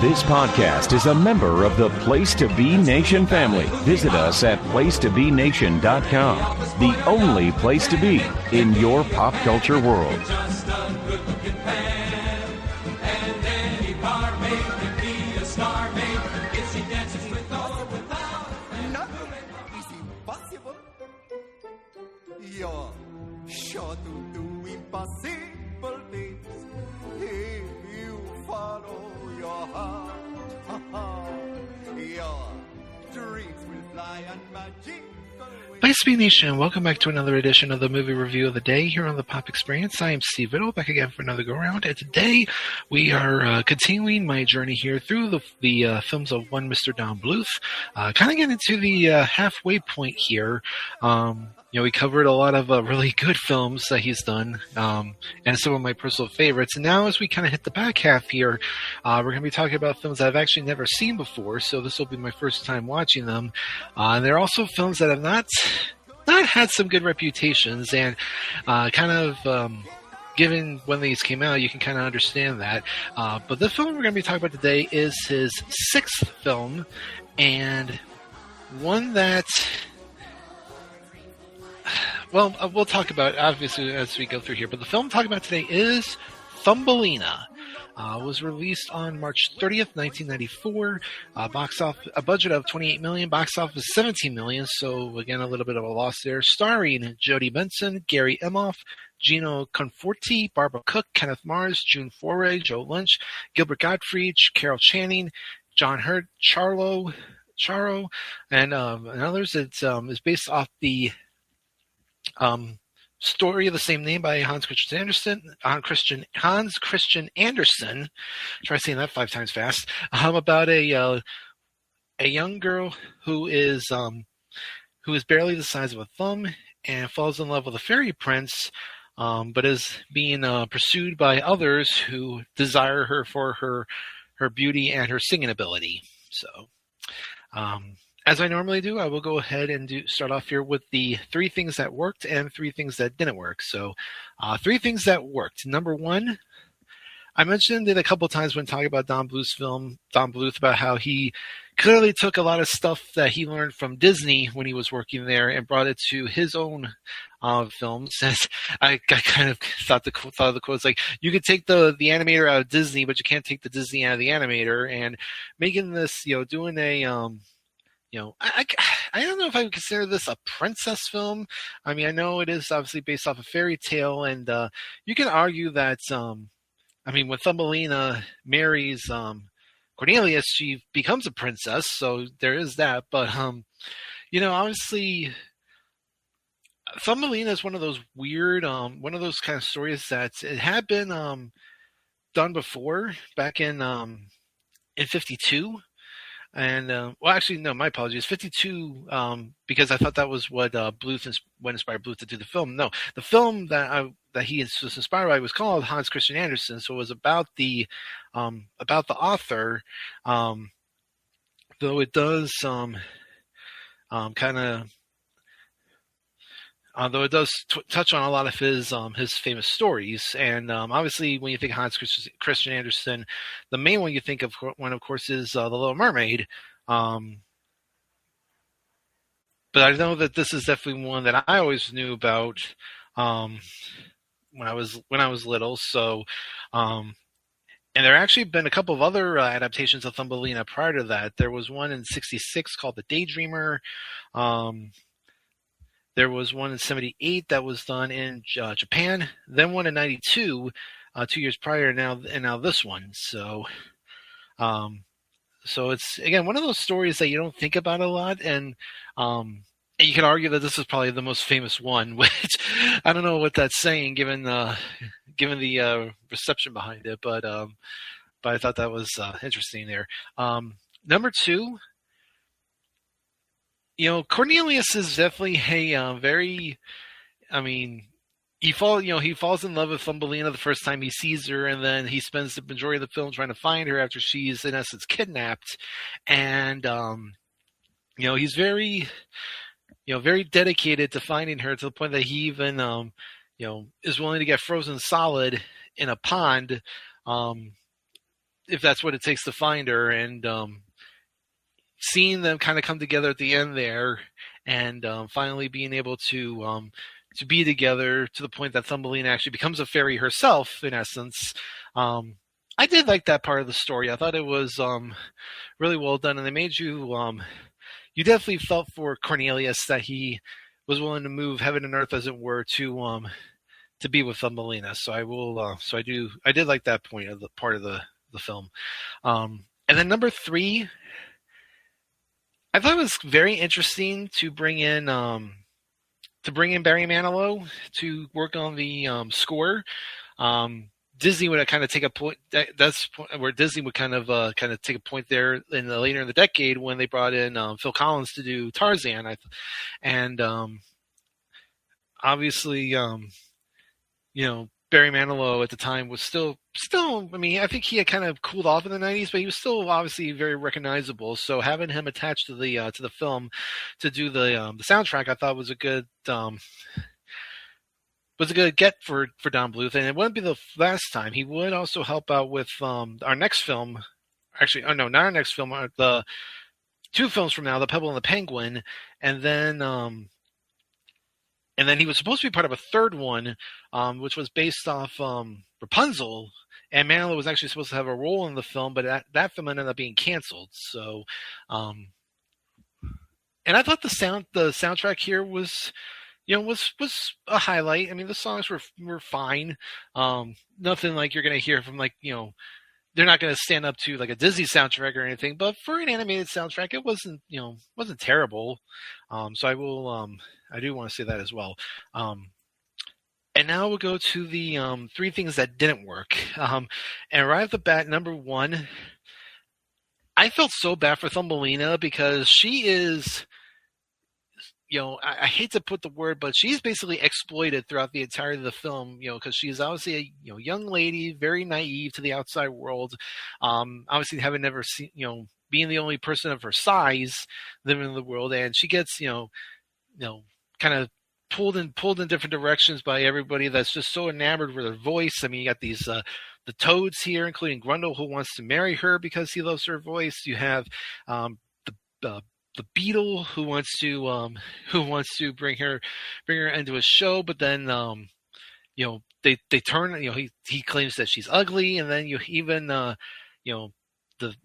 This podcast is a member of the Place to Be Nation family. Visit us at placetobenation.com, the only place to be in your pop culture world. You're sure to do impossible things if you follow your heart. Your dreams will fly on magical wings. Place to Be Nation, welcome back to another edition of the movie review of the day here on the Pop Experience. I am Steve Riddle, back again for another go-around, and today we are continuing my journey here through the films of one Mr. Don Bluth. Kind of getting to the halfway point here. We covered a lot of really good films that he's done, and some of my personal favorites. And now as we kind of hit the back half here, we're going to be talking about films that I've actually never seen before, so this will be my first time watching them. And they're also films that have not had some good reputations, and given when these came out, you can kind of understand that. But the film we're going to be talking about today is his sixth film, and one that... Well, we'll talk about it, obviously, as we go through here. But the film I'm talking about today is Thumbelina. It was released on March 30th, 1994. A budget of $28 million, box office $17 million. So, again, a little bit of a loss there. Starring Jodi Benson, Gary Imhoff, Gino Conforti, Barbara Cook, Kenneth Mars, June Foray, Joe Lynch, Gilbert Gottfried, Carol Channing, John Hurt, Charo, and others. It is based off the story of the same name by Hans Christian Andersen. Try saying that 5 times fast. About a young girl who is barely the size of a thumb and falls in love with a fairy prince, but is being pursued by others who desire her for her beauty and her singing ability. So. As I normally do, I will go ahead and start off here with the 3 things that worked and 3 things that didn't work. So, 3 things that worked. Number 1, I mentioned it a couple of times when talking about Don Bluth, about how he clearly took a lot of stuff that he learned from Disney when he was working there and brought it to his own films. I kind of thought of the quotes like, you could take the animator out of Disney, but you can't take the Disney out of the animator. And making this, doing a... I don't know if I would consider this a princess film. I mean, I know it is obviously based off a fairy tale, and you can argue that, when Thumbelina marries Cornelius, she becomes a princess, so there is that. But, obviously, Thumbelina is one of those weird, one of those kind of stories that it had been done before, back in 52. And, my apologies, 52, because I thought that was what what inspired Bluth to do the film. No, the film that he was inspired by was called Hans Christian Andersen, so it was about the author, though it does though it does touch on a lot of his famous stories. And obviously, when you think of Hans Christian Andersen, the main one you think of course, is The Little Mermaid. But I know that this is definitely one that I always knew about when I was little. So, and there actually been a couple of other adaptations of Thumbelina prior to that. There was one in '66 called The Daydreamer. There was one in '78 that was done in Japan. Then one in '92, 2 years prior. And now this one. So it's again one of those stories that you don't think about a lot, and you can argue that this is probably the most famous one. Which I don't know what that's saying, given the reception behind it. But I thought that was interesting there. Number 2. Cornelius is definitely he falls in love with Thumbelina the first time he sees her, and then he spends the majority of the film trying to find her after she's in essence kidnapped. And he's very dedicated to finding her, to the point that he even is willing to get frozen solid in a pond if that's what it takes to find her, and seeing them kind of come together at the end there, and finally being able to be together to the point that Thumbelina actually becomes a fairy herself, in essence. I did like that part of the story. I thought it was really well done, and they made you you definitely felt for Cornelius that he was willing to move heaven and earth, as it were, to be with Thumbelina. So I did like that part of the film. And then number 3, I thought it was very interesting to bring in Barry Manilow to work on the score. Disney would kind of take a point. That's where Disney would kind of take a point there later in the decade when they brought in Phil Collins to do Tarzan. And obviously, Barry Manilow at the time was still. I mean, I think he had kind of cooled off in the '90s, but he was still obviously very recognizable. So having him attached to the film to do the soundtrack, I thought was a good get for Don Bluth, and it wouldn't be the last time. He would also help out with our next film. Actually, oh no, not our next film. The 2 films from now, The Pebble and the Penguin, and then he was supposed to be part of a third one, which was based off Rapunzel, and Manilow was actually supposed to have a role in the film, but that film ended up being canceled. So, and I thought the soundtrack here was a highlight. I mean, the songs were fine. Nothing like you're going to hear from they're not going to stand up to like a Disney soundtrack or anything, but for an animated soundtrack, it wasn't terrible. So I do want to say that as well. And now we'll go to the 3 things that didn't work. And right off the bat, number 1, I felt so bad for Thumbelina because she is, I hate to put the word, but she's basically exploited throughout the entirety of the film, because she's obviously a young lady, very naive to the outside world. Obviously having never seen, being the only person of her size living in the world, and she gets, kind of pulled in different directions by everybody that's just so enamored with her voice. I mean, you got these the toads here, including Grundle, who wants to marry her because he loves her voice. You have the beetle who wants to bring her into a show, but then they turn, he claims that she's ugly, and then you even the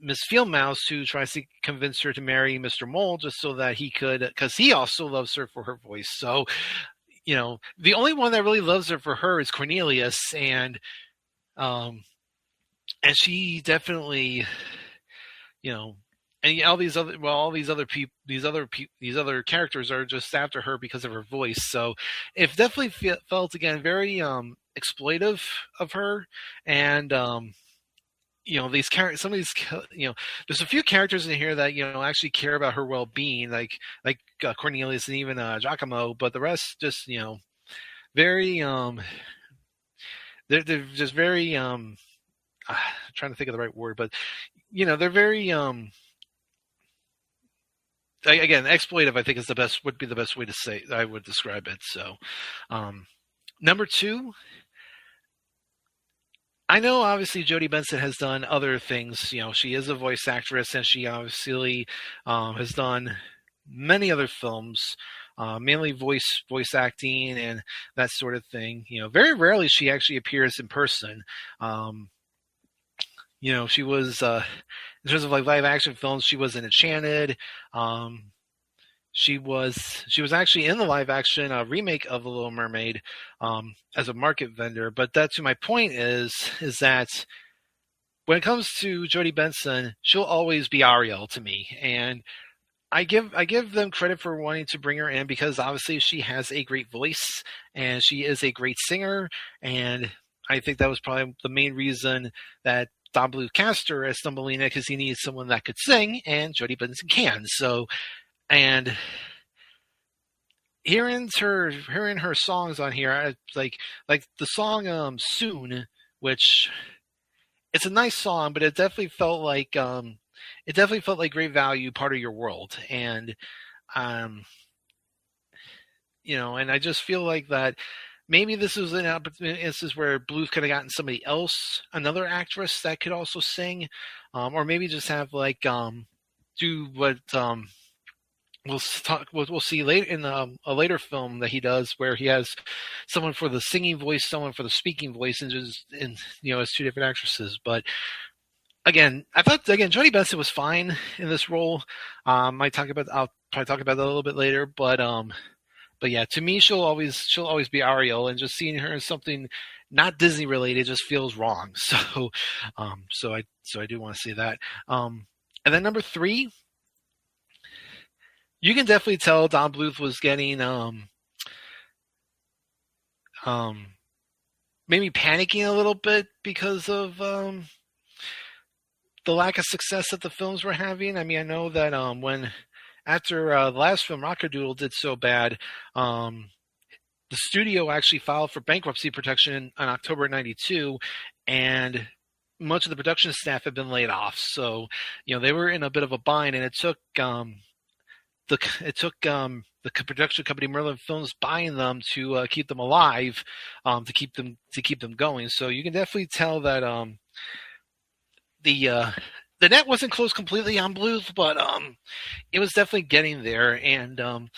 Miss Field Mouse who tries to convince her to marry Mr. Mole just so that he could, because he also loves her for her voice. So, the only one that really loves her for her is Cornelius, and she definitely, and all these other characters are just after her because of her voice. So it definitely felt again very exploitive of her, and these characters, some of these, there's a few characters in here that actually care about her well-being, like Cornelius and even Giacomo, but the rest just very they're just very I'm trying to think of the right word, but they're very again, exploitive, I think would be the best way to say I would describe it. So number 2, I know obviously Jodi Benson has done other things. She is a voice actress, and she obviously has done many other films, mainly voice acting and that sort of thing. Very rarely she actually appears in person. She was in terms of like live action films, she was in Enchanted. She was actually in the live action remake of The Little Mermaid as a market vendor. But that's my point is that when it comes to Jodi Benson, she'll always be Ariel to me, and I give them credit for wanting to bring her in because obviously she has a great voice and she is a great singer, and I think that was probably the main reason that Don Bluth cast her as Thumbelina, because he needs someone that could sing, and Jodi Benson can. So. And hearing her songs on here, like the song "Soon," which it's a nice song, but it definitely felt like Great Value, Part of Your World, and and I just feel like that maybe this was an instance where Bluth could have gotten somebody else, another actress that could also sing, or maybe just have like do what we'll see later in a later film that he does, where he has someone for the singing voice, someone for the speaking voice, and just as two different actresses. But again, I thought Jodi Benson was fine in this role. I'll probably talk about that a little bit later, but yeah, to me, she'll always be Ariel, and just seeing her in something not Disney related just feels wrong. So, I do want to see that. And then number 3, you can definitely tell Don Bluth was getting maybe panicking a little bit because of the lack of success that the films were having. I mean, I know that after the last film, Rockadoodle, did so bad, the studio actually filed for bankruptcy protection in October '92, and much of the production staff had been laid off. So, they were in a bit of a bind, and it took the production company Merlin Films buying them to keep them alive, to keep them going. So you can definitely tell that the net wasn't closed completely on Bluth, but it was definitely getting there. And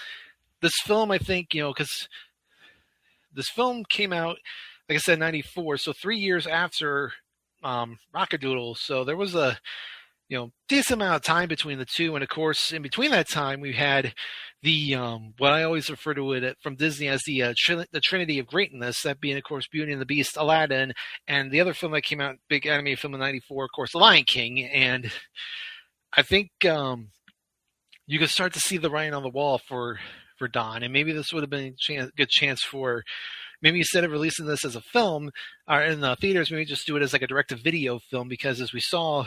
this film, I think, because this film came out, like I said, '94, so 3 years after Rockadoodle. So there was a decent amount of time between the two, and of course, in between that time, we had the what I always refer to it from Disney as the Trinity of Greatness, that being, of course, Beauty and the Beast, Aladdin, and the other film that came out, big animated film in '94, of course, The Lion King. And I think you could start to see the writing on the wall for Don, and maybe this would have been a good chance for. Maybe instead of releasing this as a film or in the theaters, maybe just do it as like a direct-to-video film, because as we saw,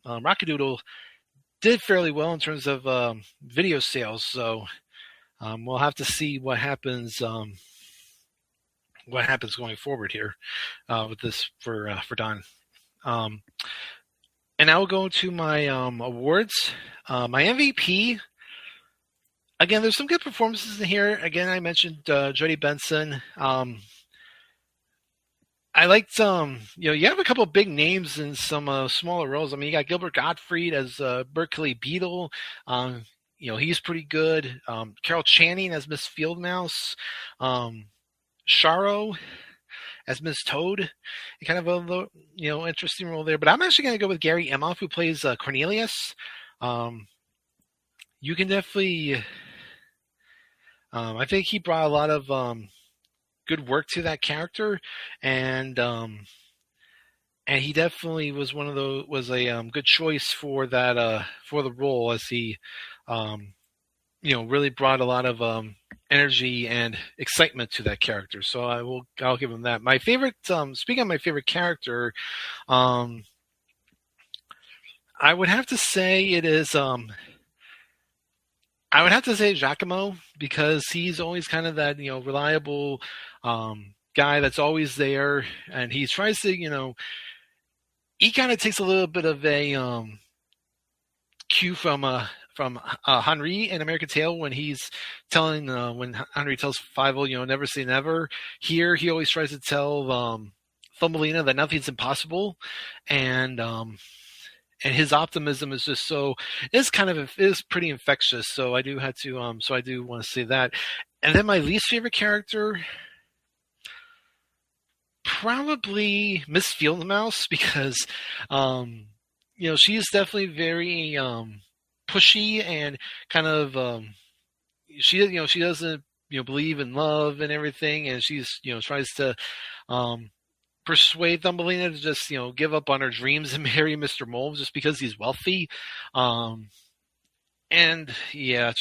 Rockadoodle did fairly well in terms of video sales. So we'll have to see what happens going forward here with this for Don. And now we'll go to my awards. My MVP. Again, there's some good performances in here. Again, I mentioned Jodi Benson. I liked, you have a couple of big names in some smaller roles. I mean, you got Gilbert Gottfried as Berkeley Beetle. He's pretty good. Carol Channing as Miss Fieldmouse. Charo as Miss Toad. Kind of a interesting role there. But I'm actually going to go with Gary Imhoff, who plays Cornelius. You can definitely. I think he brought a lot of good work to that character, and he definitely was a good choice for that for the role, as he really brought a lot of energy and excitement to that character. So I'll give him that. My favorite, speaking of my favorite character, I would have to say it is. I would have to say Giacomo, because he's always kind of that, reliable guy that's always there, and he tries to, he kind of takes a little bit of a cue from Henri in American Tail, when he's telling when Henri tells Fievel, never say never. Here, he always tries to tell Thumbelina that nothing's impossible, and his optimism is just is pretty infectious. So I do want to say that. And then my least favorite character, probably Miss Fieldmouse, because she is definitely very pushy, and kind of she doesn't believe in love and everything, and she's tries to persuade Thumbelina to just, give up on her dreams and marry Mr. Mole just because he's wealthy. And yeah,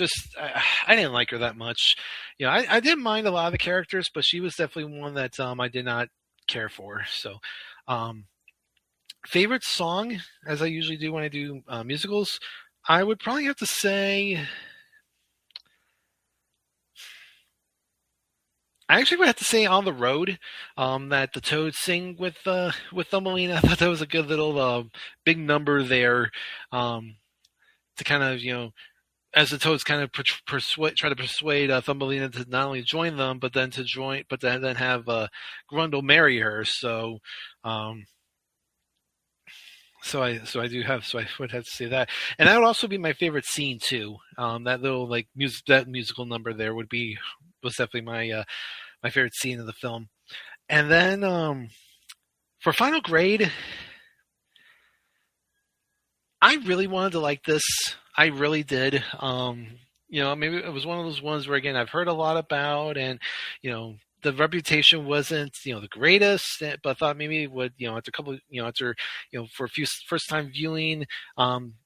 I didn't like her that much. I didn't mind a lot of the characters, but she was definitely one that I did not care for. So, favorite song, as I usually do when I do musicals, I would probably have to say, I actually would have to say On the Road, that the Toads sing with Thumbelina. I thought that was a good little big number there, to kind of, as the Toads kind of try to persuade Thumbelina to not only join them, but then then have Grundle marry her. So, so I would have to say that, and that would also be my favorite scene too. That little like that musical number there was definitely my favorite scene of the film. And then for final grade, I really wanted to like this. I really did. Maybe it was one of those ones where, again, I've heard a lot about, and, the reputation wasn't, the greatest, but I thought maybe it would, for a few first time viewing,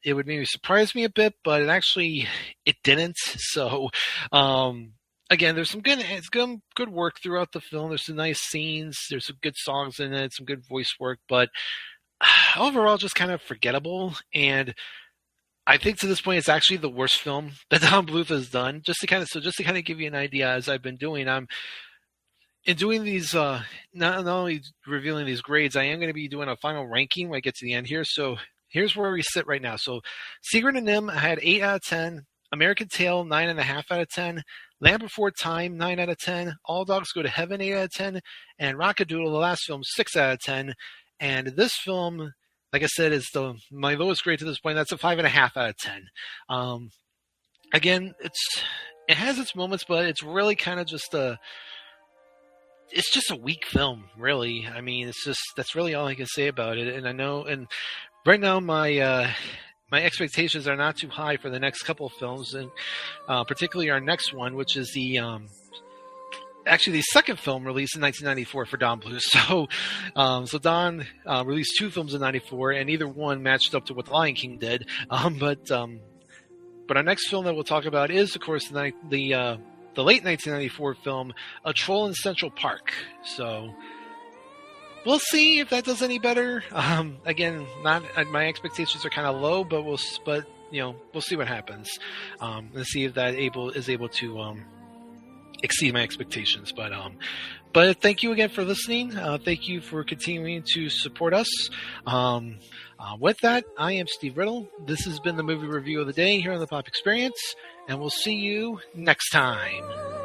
it would maybe surprise me a bit, but it didn't. So, again, there's some good work throughout the film. There's some nice scenes. There's some good songs in it, some good voice work, but overall just kind of forgettable. And I think to this point, it's actually the worst film that Don Bluth has done. Just to kind of give you an idea, as I've been doing, in doing these, not only revealing these grades, I am going to be doing a final ranking when I get to the end here. So here's where we sit right now. So Secret of NIMH, I had 8 out of 10. American Tail, 9.5 out of 10. Land Before Time, 9 out of 10. All Dogs Go to Heaven, 8 out of 10. And Rockadoodle, the last film, 6 out of 10. And this film, like I said, is my lowest grade to this point. That's a 5.5 out of 10. Again, it has its moments, but it's really kind of just it's just a weak film, really. I mean, that's really all I can say about it. And I know, and right now my expectations are not too high for the next couple of films, and particularly our next one, which is the second film released in 1994 for Don Bluth. So Don released 2 films in 94, and either one matched up to what The Lion King did. But our next film that we'll talk about is, of course, the late 1994 film A Troll in Central Park. So we'll see if that does any better. Again, my expectations are kind of low, but we'll see what happens. And see if that is able to exceed my expectations. But thank you again for listening. Thank you for continuing to support us. With that, I am Steve Riddle. This has been the movie review of the day here on the Pop Experience, and we'll see you next time.